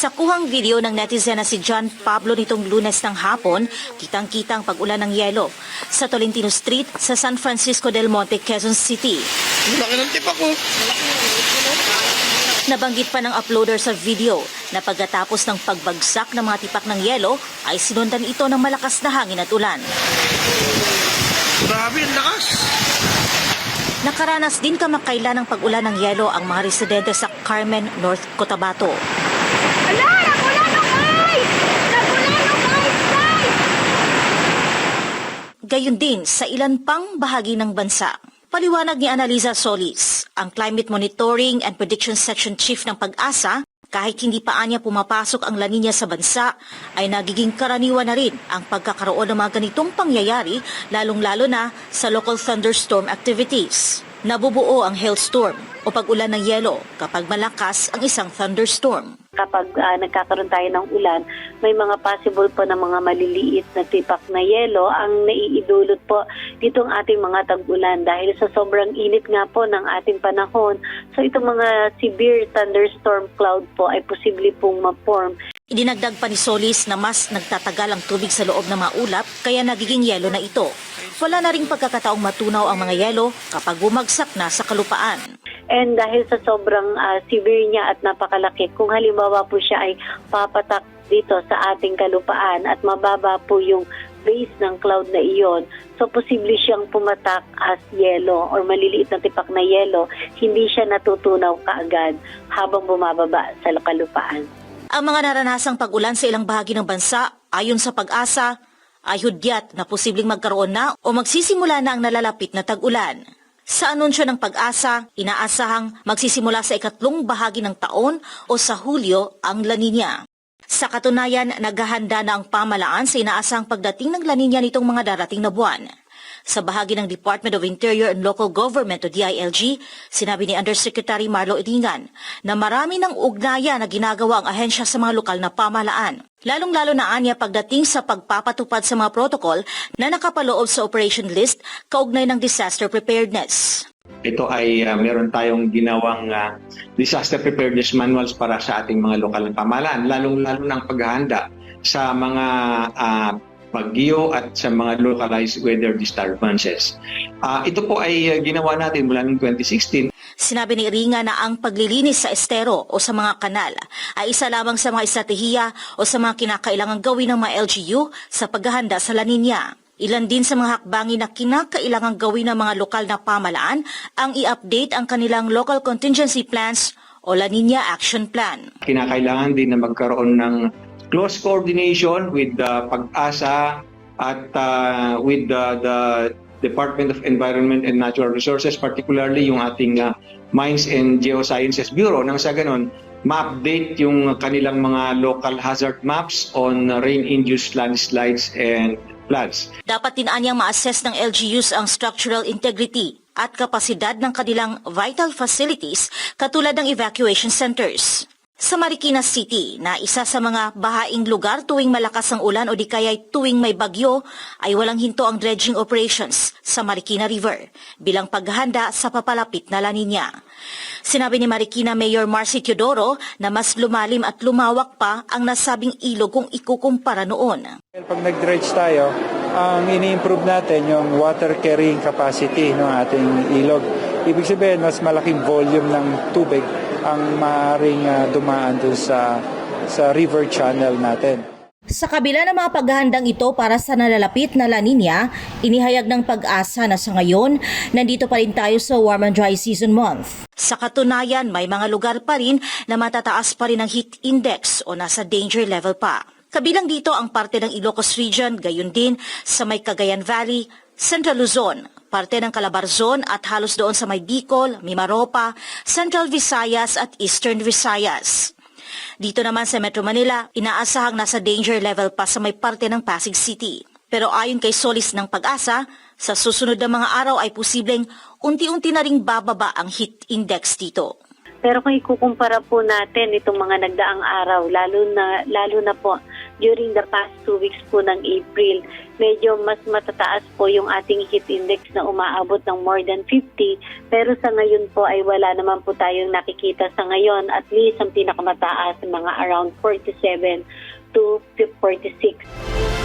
Sa kuhang video ng netizen na si John Pablo nitong Lunes ng hapon, kitang-kitang pag-ulan ng yelo sa Tolentino Street sa San Francisco del Monte, Quezon City. Laki ng tip ako. Nabanggit pa ng uploader sa video na pagkatapos ng pagbagsak ng mga tipak ng yelo ay sinundan ito ng malakas na hangin at ulan. Grabe, ang lakas. Nakaranas din kamakailan ng pag-ulan ng yelo ang mga residente sa Carmen, North Cotabato. Gayon din sa ilan pang bahagi ng bansa. Paliwanag ni Analiza Solis, ang Climate Monitoring and Prediction Section Chief ng Pag-asa, kahit hindi pa anya pumapasok ang La Nina sa bansa, ay nagiging karaniwan na rin ang pagkakaroon ng mga ganitong pangyayari, lalong-lalo na sa local thunderstorm activities. Nabubuo ang hailstorm o pag-ulan ng yelo kapag malakas ang isang thunderstorm. Kapag nagkakaroon tayo ng ulan, may mga possible po na mga maliliit na tipak na yelo ang naiidulot po ditong ating mga tag-ulan dahil sa sobrang init nga po ng ating panahon. So itong mga severe thunderstorm cloud po ay posible pong ma-form. Idinagdag pa ni Solis na mas nagtatagal ang tubig sa loob ng maulap kaya nagiging yelo na ito. Wala na ring pagkakataong matunaw ang mga yelo kapag bumagsak na sa kalupaan. And dahil sa sobrang severe niya at napakalaki, kung halimbawa po siya ay papatak dito sa ating kalupaan at mababa po yung base ng cloud na iyon, so posible siyang pumatak as yelo or maliliit na tipak na yelo, hindi siya natutunaw kaagad habang bumababa sa kalupaan. Ang mga naranasang pag-ulan sa ilang bahagi ng bansa, ayon sa Pag-asa, ay hudyat na posibleng magkaroon na o magsisimula na ang nalalapit na tag-ulan. Sa anunsyo ng Pag-asa, inaasahang magsisimula sa ikatlong bahagi ng taon o sa Hulyo ang La Nina. Sa katunayan, naghahanda na ang pamalaan sa inaasahang pagdating ng La Nina nitong mga darating na buwan. Sa bahagi ng Department of Interior and Local Government o DILG, sinabi ni Undersecretary Marlo Idingan na marami ng ugnayan na ginagawa ang ahensya sa mga lokal na pamahalaan. Lalong-lalo na anya pagdating sa pagpapatupad sa mga protocol na nakapaloob sa operation list kaugnay ng disaster preparedness. Ito ay meron tayong ginawang disaster preparedness manuals para sa ating mga lokal na pamahalaan, lalong-lalo ng paghahanda sa mga bagyo at sa mga localized weather disturbances. Ito po ay ginawa natin mula noong 2016. Sinabi ni Ringa na ang paglilinis sa estero o sa mga kanal ay isa lamang sa mga estratehiya o sa mga kinakailangang gawin ng mga LGU sa paghahanda sa La Nina. Ilan din sa mga hakbangin na kinakailangang gawin ng mga lokal na pamahalaan ang i-update ang kanilang local contingency plans o La Nina Action Plan. Kinakailangan din na magkaroon ng close coordination with the Pag-asa at with the Department of Environment and Natural Resources, particularly yung ating Mines and Geosciences Bureau, nang sa ganon, ma-update yung kanilang mga local hazard maps on rain-induced landslides and floods. Dapat din anyang ma-assess ng LGUs ang structural integrity at kapasidad ng kanilang vital facilities katulad ng evacuation centers. Sa Marikina City, na isa sa mga bahaing lugar tuwing malakas ang ulan o di kaya'y tuwing may bagyo, ay walang hinto ang dredging operations sa Marikina River bilang paghahanda sa papalapit na La Nina. Sinabi ni Marikina Mayor Marcy Teodoro na mas lumalim at lumawak pa ang nasabing ilog kung ikukumpara noon. Pag nag-dredge tayo, ang ini-improve natin yung water carrying capacity ng ating ilog. Ibig sabihin, mas malaking volume ng tubig ang maaaring dumaan dun sa river channel natin. Sa kabila ng mga paghahandang ito para sa nalalapit na La Nina, inihayag ng Pag-asa na sa ngayon, nandito pa rin tayo sa warm and dry season month. Sa katunayan, may mga lugar pa rin na matataas pa rin ang heat index o nasa danger level pa. Kabilang dito ang parte ng Ilocos Region, gayon din sa may Cagayan Valley, Central Luzon, parte ng Calabarzon at halos doon sa may Bicol, Mimaropa, Central Visayas at Eastern Visayas. Dito naman sa Metro Manila, inaasahang nasa danger level pa sa may parte ng Pasig City. Pero ayon kay Solis ng Pag-asa, sa susunod na mga araw ay posibleng unti-unti na ring bababa ang heat index dito. Pero kung ikukumpara po natin itong mga nagdaang araw, lalo na po during the past 2 weeks po ng April. Medyo mas matataas po yung ating heat index na umaabot ng more than 50, pero sa ngayon po ay wala naman po tayong nakikita sa ngayon. At least ang pinakamataas mga around 47 to 46.